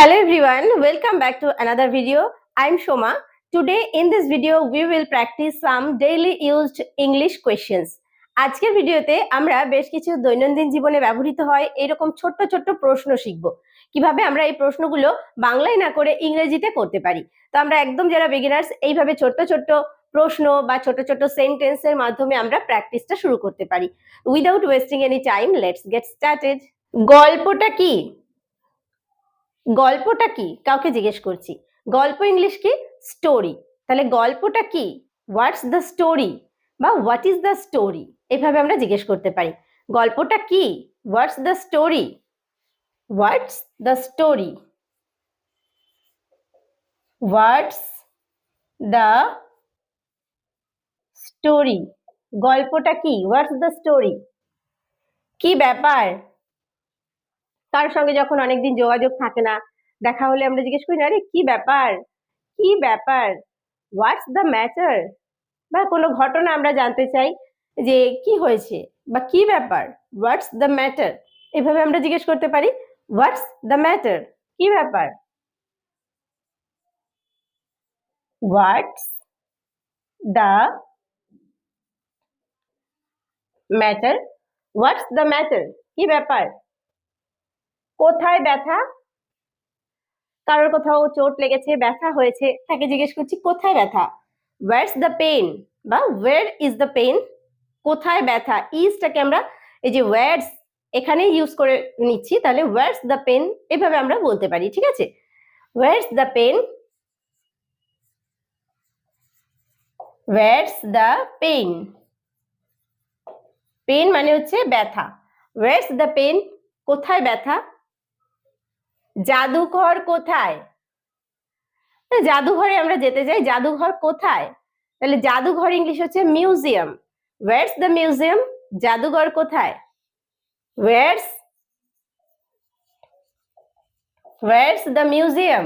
Hello everyone, welcome back to another video. I'm Shoma. Today in this video we will practice some daily used English questions. আজকের ভিডিওতে আমরা বেশ কিছু দৈনন্দিন জীবনে ব্যবহৃত হয় এরকম ছোট্ট ছোট্ট প্রশ্ন শিখব। কিভাবে আমরা এই প্রশ্নগুলো বাংলায় না করে ইংরেজিতে করতে পারি। তো আমরা একদম যারা বিগিনার্স এইভাবে ছোট্ট ছোট্ট প্রশ্ন বা ছোট ছোট সেন্টেন্সের মাধ্যমে আমরা প্র্যাকটিসটা শুরু করতে পারি। Without wasting any time, let's get started. গল্পটা কি? গল্পটা কি? কাউকে জিজ্ঞেস করছি। গল্প ইংলিশ কি? স্টোরি। তাহলে গল্পটা কি? হোয়াটস দ্য স্টোরি বা হোয়াট ইজ দ্য স্টোরি, এভাবে আমরা জিজ্ঞেস করতে পারি। গল্পটা কি? What's the story? What's the story? What's the story? গল্পটা কি? What's the story? কি ব্যাপার? তার সঙ্গে যখন অনেকদিন যোগাযোগ থাকে না, দেখা হলে আমরা জিজ্ঞেস করি না, আরে কি ব্যাপার, কি ব্যাপার, হোয়াটস দ্য ম্যাটার? বা কোনো ঘটনা আমরা জানতে চাই যে কি হয়েছে বা কি ব্যাপার, হোয়াটস দ্য ম্যাটার, এভাবে আমরা জিজ্ঞেস করতে পারি। What's the matter? কি ব্যাপার? What's the matter? What's the matter? কি ব্যাপার? কোথায় ব্যথা? কারোর কোথাও চোট লেগেছে, ব্যথা হয়েছে, তাকে জিজ্ঞেস করছি কোথায় ব্যথা? হোয়াটস দ্য পেন বা ওয়ের ইজ দ্য পেন? কোথায় ব্যথা? ইজটাকে আমরা এই যে ওয়ার্ডস এখানে ইউজ করে নিচ্ছি, তাহলে ওয়ার্ডস দ্য পেন এভাবে আমরা বলতে পারি। ঠিক আছে, where's the pain? Where's the pain? Pain মানে হচ্ছে ব্যথা। Where's the pain? কোথায় ব্যথা? জাদুঘর কোথায়? জাদুঘরে আমরা যেতে চাই, জাদুঘর কোথায়? তাহলে জাদুঘর ইংলিশ হচ্ছে মিউজিয়াম। Where's the museum? জাদুঘর কোথায়? Where's where's the museum?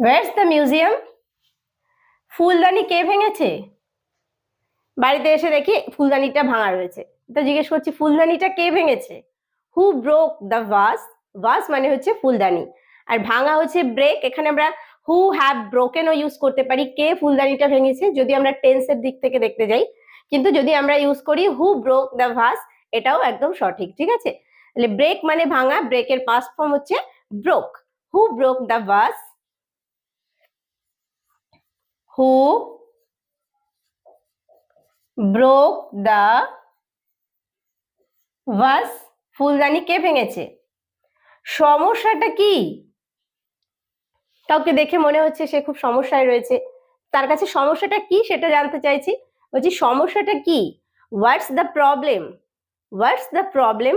Where's the museum? ফুলদানি কে ভেঙেছে? বাড়িতে এসে দেখি ফুলদানিটা ভাঙা রয়েছে, তো জিজ্ঞেস করছি ফুলদানিটা কে ভেঙেছে? হু ব্রোক দ্য ভাস? ভাস মানে হচ্ছে ফুলদানি, আর ভাঙা হচ্ছে ব্রেক। এখানে আমরা হু হ্যাভ ব্রোকেনও ইউজ করতে পারি, কে ফুলদানিটা ভেঙেছে, যদি আমরা টেন্সের দিক থেকে দেখতে যাই। কিন্তু যদি আমরা ইউজ করি হু ব্রোক দ্য ভাস, এটাও একদম সঠিক। ঠিক আছে, তাহলে ব্রেক মানে ভাঙা, ব্রেকের পাস্ট ফর্ম হচ্ছে broke. Who broke the vase? Who broke the vase? ফুলদানি কে ভেঙেছে? সমস্যাটা কি? কাউকে দেখে মনে হচ্ছে সে খুব সমস্যায় রয়েছে, তার কাছে সমস্যাটা কি সেটা জানতে চাইছি। বলছি সমস্যাটা কি? What's the problem? What's the problem?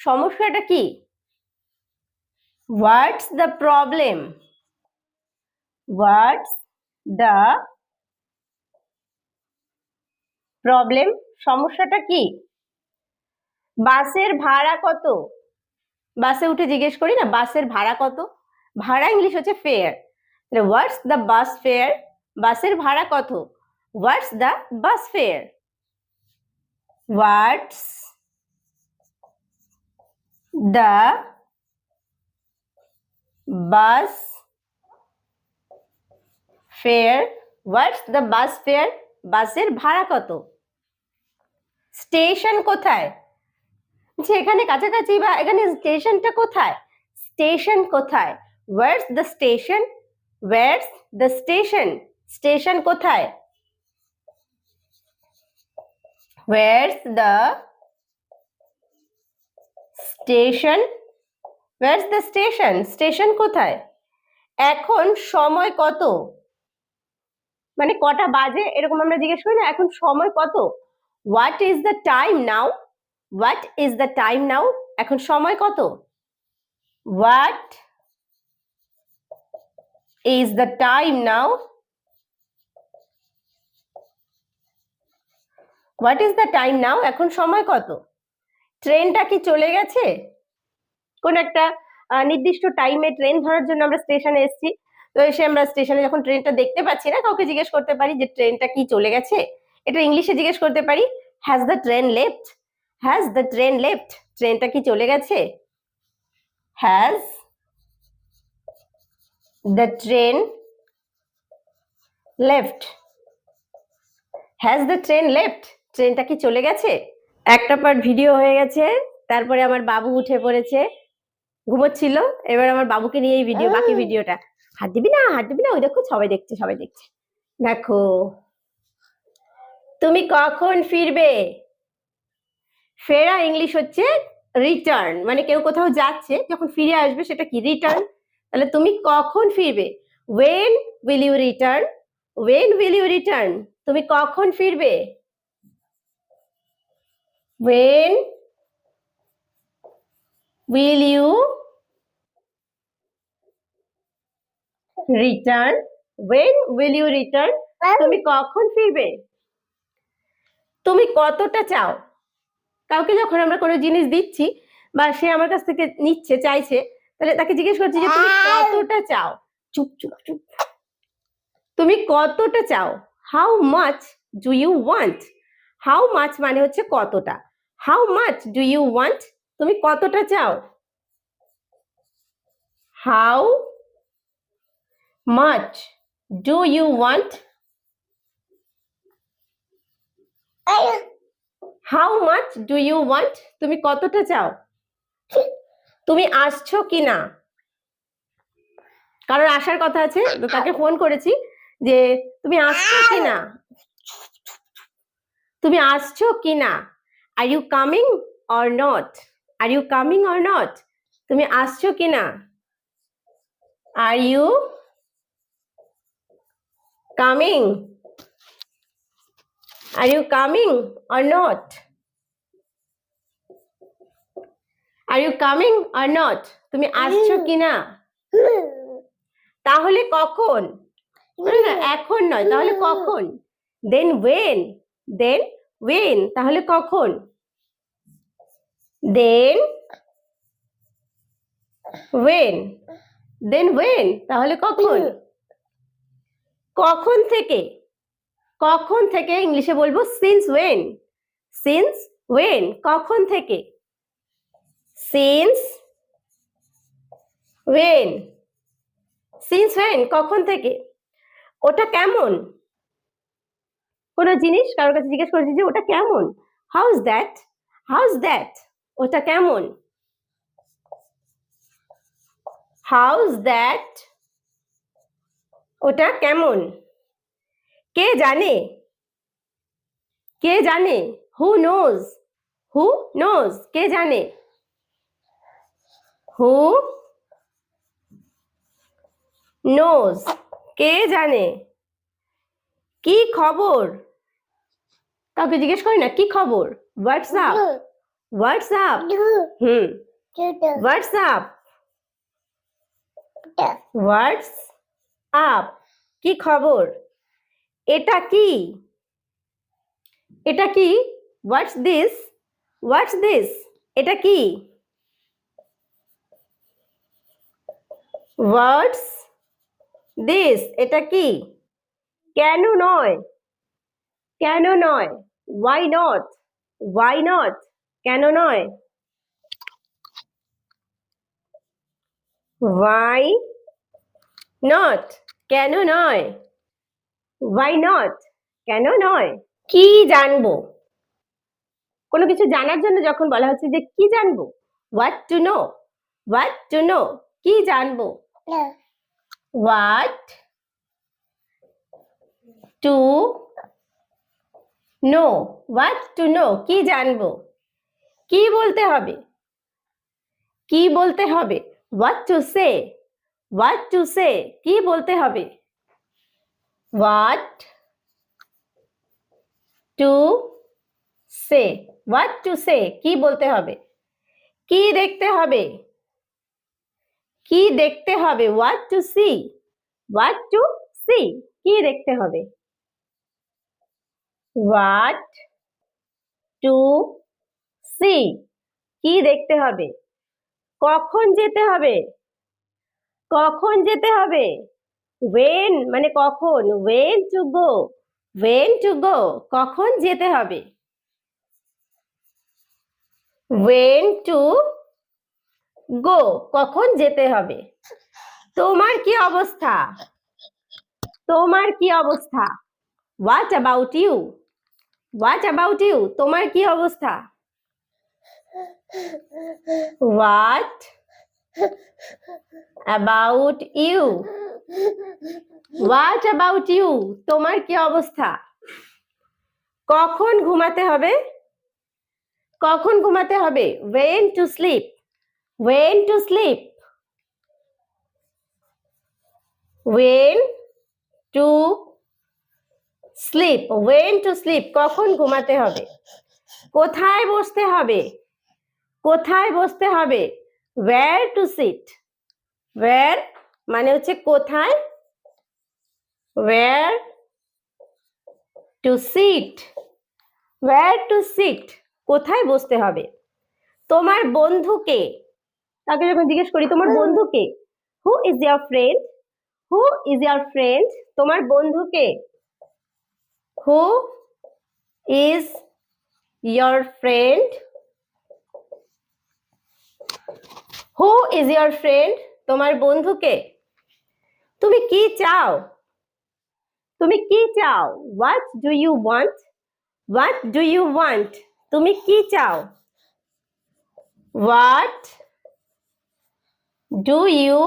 সমস্যাটা কি? What's the problem? What's the problem? সমস্যাটা কি? বাসের ভাড়া কত? বাসে উঠে জিজ্ঞেস করি না বাসের ভাড়া কত? ভাড়া ইংলিশ হচ্ছে fair. What's the bus fair? বাসের ভাড়া কত? What's the bus fair? What's the bus fair? What's the bus fair? বাসের ভাড়া কত? স্টেশন কোথায়? যে এখানে কাছাকাছি বা এখানে স্টেশনটা কোথায়? স্টেশন কোথায়? What's the station? What's the station? Station কোথায়? What's the station? What's the station? Station কোথায়? এখন সময় কত? মানে কটা বাজে এরকম আমরা জিজ্ঞেস করি না, এখন সময় কত? What is the time now? What is the time now? এখন সময় কত? What is the time now? What is the time now? এখন সময় কত? ট্রেনটা কি চলে গেছে? কোন একটা নির্দিষ্ট টাইমে ট্রেন ধরার জন্য আমরা স্টেশনে এসেছি, তো এসে আমরা স্টেশনে যখন ট্রেনটা দেখতে পাচ্ছি না, কাউকে জিজ্ঞেস করতে পারি যে ট্রেনটা কি চলে গেছে? এটা ইংলিশে জিজ্ঞেস করতে পারি, has the train left? Has the train left? ট্রেনটা কি চলে গেছে? Has the train left? Has the train left? ট্রেনটা কি চলে গেছে? একটা পার্ট ভিডিও হয়ে গেছে, তারপরে আমার বাবু উঠে পড়েছে, ঘুমোচ্ছিল। এবার আমার বাবুকে নিয়ে এই ভিডিও, বাকি ভিডিওটা। হাত দিবি না, হাত দিবি না, ওই দেখো সবাই দেখছে, সবাই দেখছে। দেখো, তুমি কখন ফিরবে? ফেরা ইংলিশ হচ্ছে রিটার্ন, মানে কেউ কোথাও যাচ্ছে যখন ফিরে আসবে সেটা কি? রিটার্ন। তাহলে তুমি কখন ফিরবে? when will you return? when will you return? তুমি কখন ফিরবে? when will you return? when will you return? তুমি কখন ফিরবে? তুমি কতটা চাও? কাউকে যখন আমরা কোনো জিনিস দিচ্ছি বা সে আমার কাছ থেকে নিচ্ছে, চাইছে, তাহলে তাকে জিজ্ঞেস করছি যে তুমি কতটা চাও? চুপ চুপ চুপ। তুমি কতটা চাও? How much do you want? How much মানে হচ্ছে কতটা। How much do you want? তুমি কতটা চাও? How much do you want? How much do you want? তুমি কতটা চাও? তুমি আসছো কিনা? কারোর আসার কথা আছে, তো তাকে ফোন করেছি যে তুমি আসছো কিনা? তুমি আসছো কিনা? Are you coming or not? Are you coming or not? তুমি আসছো কিনা? Are you coming? Are you coming or not? Are you coming or not? তুমি আসছো কিনা? তাহলে কখন? না, এখন নয়, তাহলে কখন? Then when? Then when? তাহলে কখন? Then when? Then when? তাহলে কখন? কখন থেকে? কখন থেকে ইংলিশে বলবো সিন্স ওয়েন। Since when? কখন থেকে? Since when? Since when? কখন থেকে? ওটা কেমন? কোনো জিনিস কারোর কাছে জিজ্ঞেস করেছি যে ওটা কেমন? House that? House that? ওটা কেমন? House that? ওটা কেমন? কে জানে? কে জানে? Who knows? Who knows? কে জানে? Who knows? কে জানে? কি খবর? কাউকে জিজ্ঞেস করি না কি খবর? WhatsApp? WhatsApp? Hmm, WhatsApp? WhatsApp? কি খবর? এটা কি? এটা কি? What's this? What's this? এটা কি? What's this? এটা কি? কেন নয়? কেন নয়? Why not? Why not? কেন নয়? Why not? কেন নয়? Why not? কেন নয়? কি জানবো? কোনো কিছু জানার জন্য যখন বলা হচ্ছে যে কি জানবো, what to know? What to know? কি জানবো? What to know? What to know? কি জানবো? কি বলতে হবে? কি বলতে হবে? What to say? What to say? কি বলতে হবে? What to say? What to say? কি বলতে হবে? কি দেখতে হবে? কি দেখতে হবে? What to see? What to see? কি দেখতে হবে? What to see? কি দেখতে হবে? কখন যেতে হবে? কখন যেতে হবে? when মানে কখন, when to go? when to go? কখন যেতে হবে? when to go, কখন যেতে হবে। তোমার কি অবস্থা? তোমার কি অবস্থা? What about you? What about you? তোমার কি অবস্থা? What about you? What about you? তোমার কি অবস্থা? কখন ঘুমাতে হবে? কখন ঘুমাতে হবে? When to sleep? When to sleep? When to sleep? When to sleep? কখন ঘুমাতে হবে? কোথায় বসতে হবে? কোথায় বসতে হবে? Where to sit? Where মানে হচ্ছে কোথায়, where to sit? Where to sit? কোথায় বসতে হবে? তোমার বন্ধু কে? তাকে যখন জিজ্ঞেস করি তোমার বন্ধু কে? Who is your friend? Who is your friend? তোমার বন্ধু কে? Who is your friend? Who is your friend? তোমার বন্ধু কে? তুমি কি চাও? তুমি কি চাও? What do you want? What do you want? তুমি কি চাও? What do you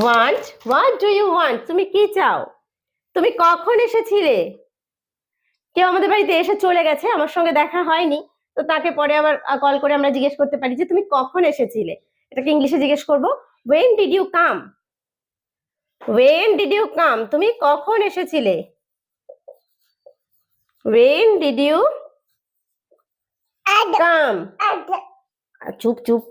want? What do you want? তুমি কি চাও? তুমি কখন এসেছিলে? কেউ আমাদের বাড়িতে এসে চলে গেছে, আমার সঙ্গে দেখা হয়নি, তো তাকে পরে আবার কল করে আমরা জিজ্ঞেস করতে পারি যে তুমি কখন এসেছিলে। এটাকে ইংলিশে জিজ্ঞেস করব, when did you come? When did you come? তুমি কখন এসেছিলে? When did you come? চুপ চুপ।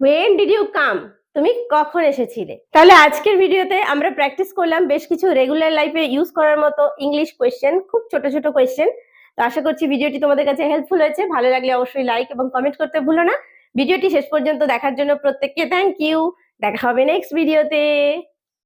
When did you come? তুমি কখন এসেছিলে? তাহলে আজকের ভিডিওতে আমরা প্র্যাকটিস করলাম বেশ কিছু রেগুলার লাইফে ইউজ করার মতো ইংলিশ কোয়েশ্চেন, খুব ছোট ছোট কোয়েশ্চেন। তো আশা করছি ভিডিওটি তোমাদের কাছে হেল্পফুল হয়েছে। ভালো লাগলে অবশ্যই লাইক এবং কমেন্ট করতে ভুলো না। ভিডিওটি শেষ পর্যন্ত দেখার জন্য প্রত্যেককে থ্যাংক ইউ। দেখা হবে নেক্সট ভিডিওতে।